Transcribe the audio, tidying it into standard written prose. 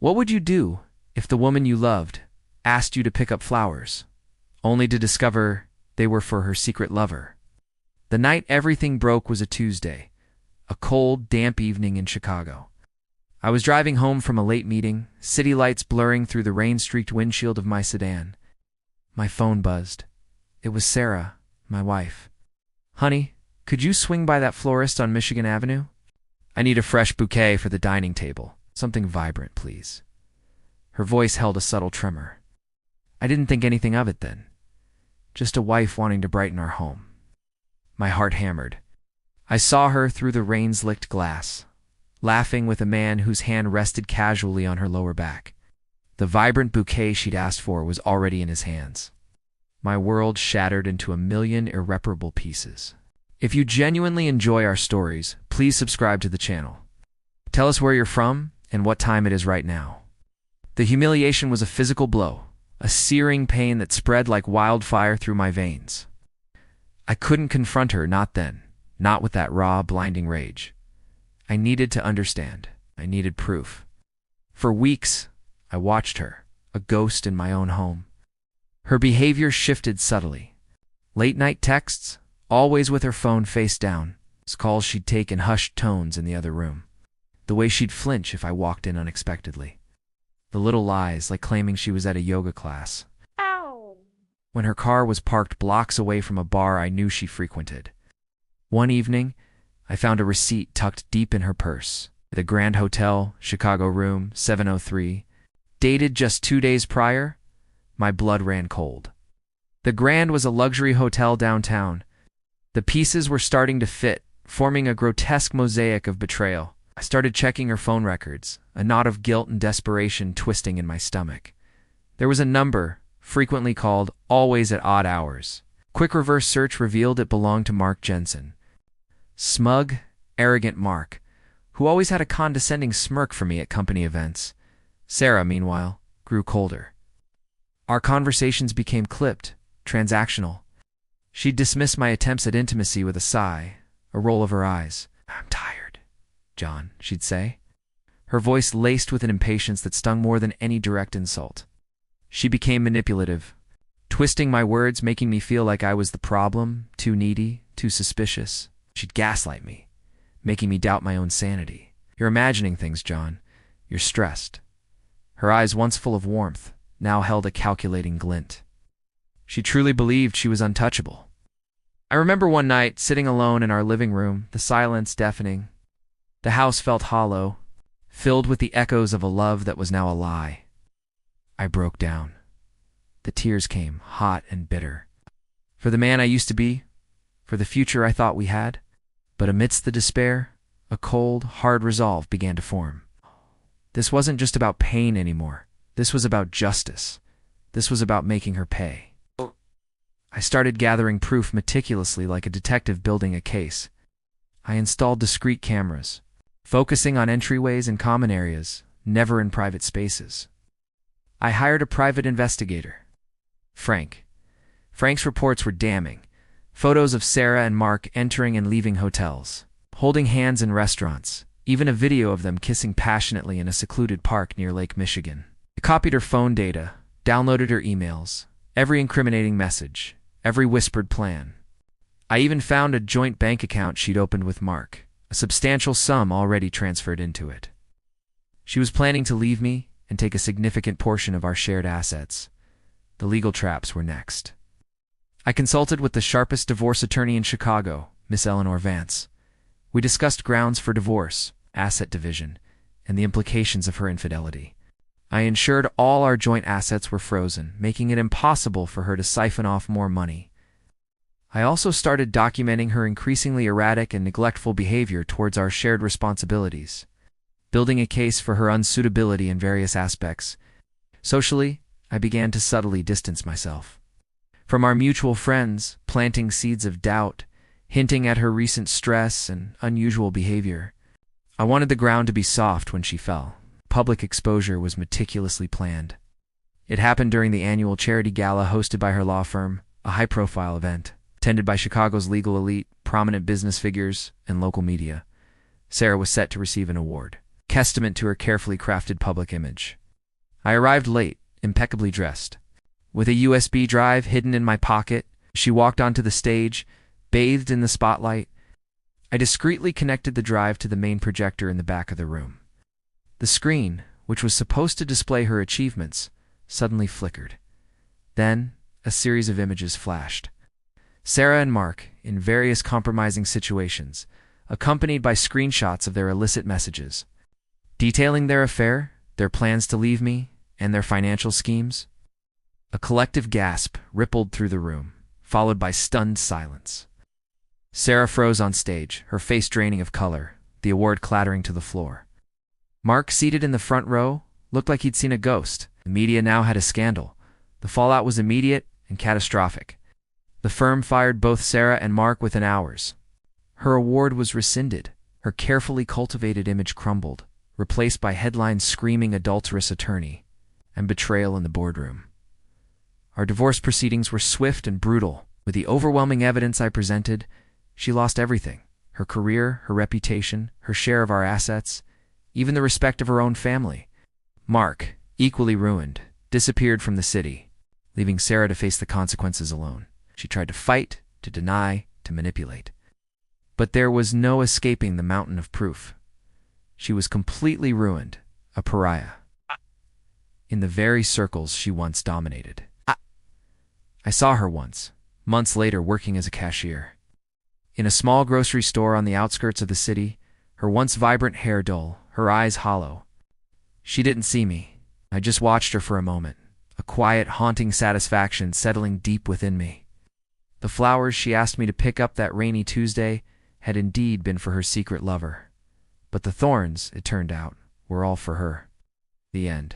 What would you do if the woman you loved asked you to pick up flowers, only to discover they were for her secret lover? The night everything broke was a Tuesday, a cold, damp evening in Chicago. I was driving home from a late meeting, city lights blurring through the rain-streaked windshield of my sedan. My phone buzzed. It was Sarah, my wife. "Honey, could you swing by that florist on Michigan Avenue? I need a fresh bouquet for the dining table. Something vibrant, please." Her voice held a subtle tremor. I didn't think anything of it then. Just a wife wanting to brighten our home. My heart hammered. I saw her through the rain-slicked glass, laughing with a man whose hand rested casually on her lower back. The vibrant bouquet she'd asked for was already in his hands. My world shattered into a million irreparable pieces. If you genuinely enjoy our stories, please subscribe to the channel. Tell us where you're from and what time it is right now. The humiliation was a physical blow, a searing pain that spread like wildfire through my veins. I couldn't confront her, not then, not with that raw, blinding rage. I needed to understand. I needed proof. For weeks, I watched her, a ghost in my own home. Her behavior shifted subtly. Late-night texts, always with her phone face down, calls she'd take in hushed tones in the other room. The way she'd flinch if I walked in unexpectedly. The little lies, like claiming she was at a yoga class. Ow! When her car was parked blocks away from a bar I knew she frequented. One evening, I found a receipt tucked deep in her purse. The Grand Hotel, Chicago room 703. Dated just 2 days prior, my blood ran cold. The Grand was a luxury hotel downtown. The pieces were starting to fit, forming a grotesque mosaic of betrayal. I started checking her phone records, a knot of guilt and desperation twisting in my stomach. There was a number, frequently called, always at odd hours. Quick reverse search revealed it belonged to Mark Jensen. Smug, arrogant Mark, who always had a condescending smirk for me at company events. Sarah, meanwhile, grew colder. Our conversations became clipped, transactional. She'd dismiss my attempts at intimacy with a sigh, a roll of her eyes. "I'm tired, John," she'd say. Her voice laced with an impatience that stung more than any direct insult. She became manipulative, twisting my words, making me feel like I was the problem, too needy, too suspicious. She'd gaslight me, making me doubt my own sanity. "You're imagining things, John. You're stressed." Her eyes, once full of warmth, now held a calculating glint. She truly believed she was untouchable. I remember one night, sitting alone in our living room, the silence deafening. The house felt hollow, filled with the echoes of a love that was now a lie. I broke down. The tears came, hot and bitter. For the man I used to be, for the future I thought we had. But amidst the despair, a cold, hard resolve began to form. This wasn't just about pain anymore. This was about justice. This was about making her pay. I started gathering proof meticulously, like a detective building a case. I installed discrete cameras, focusing on entryways and common areas, never in private spaces. I hired a private investigator, Frank. Frank's reports were damning. Photos of Sarah and Mark entering and leaving hotels, holding hands in restaurants, even a video of them kissing passionately in a secluded park near Lake Michigan. I copied her phone data, downloaded her emails, every incriminating message, every whispered plan. I even found a joint bank account she'd opened with Mark, a substantial sum already transferred into it. She was planning to leave me and take a significant portion of our shared assets. The legal traps were next. I consulted with the sharpest divorce attorney in Chicago, Miss Eleanor Vance. We discussed grounds for divorce, asset division, and the implications of her infidelity. I ensured all our joint assets were frozen, making it impossible for her to siphon off more money. I also started documenting her increasingly erratic and neglectful behavior towards our shared responsibilities, building a case for her unsuitability in various aspects. Socially, I began to subtly distance myself from our mutual friends, planting seeds of doubt, hinting at her recent stress and unusual behavior. I wanted the ground to be soft when she fell. Public exposure was meticulously planned. It happened during the annual charity gala hosted by her law firm, a high-profile event, attended by Chicago's legal elite, prominent business figures, and local media. Sarah was set to receive an award. testament to her carefully crafted public image. I arrived late, impeccably dressed. With a USB drive hidden in my pocket, she walked onto the stage, bathed in the spotlight. I discreetly connected the drive to the main projector in the back of the room. The screen, which was supposed to display her achievements, suddenly flickered. Then, a series of images flashed. Sarah and Mark, in various compromising situations, accompanied by screenshots of their illicit messages, detailing their affair, their plans to leave me, and their financial schemes. A collective gasp rippled through the room, followed by stunned silence. Sarah froze on stage, her face draining of color, the award clattering to the floor. Mark, seated in the front row, looked like he'd seen a ghost. The media now had a scandal. The fallout was immediate and catastrophic. The firm fired both Sarah and Mark within hours. Her award was rescinded. Her carefully cultivated image crumbled, replaced by headlines screaming adulterous attorney and betrayal in the boardroom. Our divorce proceedings were swift and brutal. With the overwhelming evidence I presented, she lost everything: her career, her reputation, her share of our assets, even the respect of her own family. Mark, equally ruined, disappeared from the city, leaving Sarah to face the consequences alone. She tried to fight, to deny, to manipulate. But there was no escaping the mountain of proof. She was completely ruined, a pariah, in the very circles she once dominated. I saw her once, months later, working as a cashier. In a small grocery store on the outskirts of the city, her once vibrant hair dull, her eyes hollow. She didn't see me. I just watched her for a moment, a quiet, haunting satisfaction settling deep within me. The flowers she asked me to pick up that rainy Tuesday had indeed been for her secret lover. But the thorns, it turned out, were all for her. The end.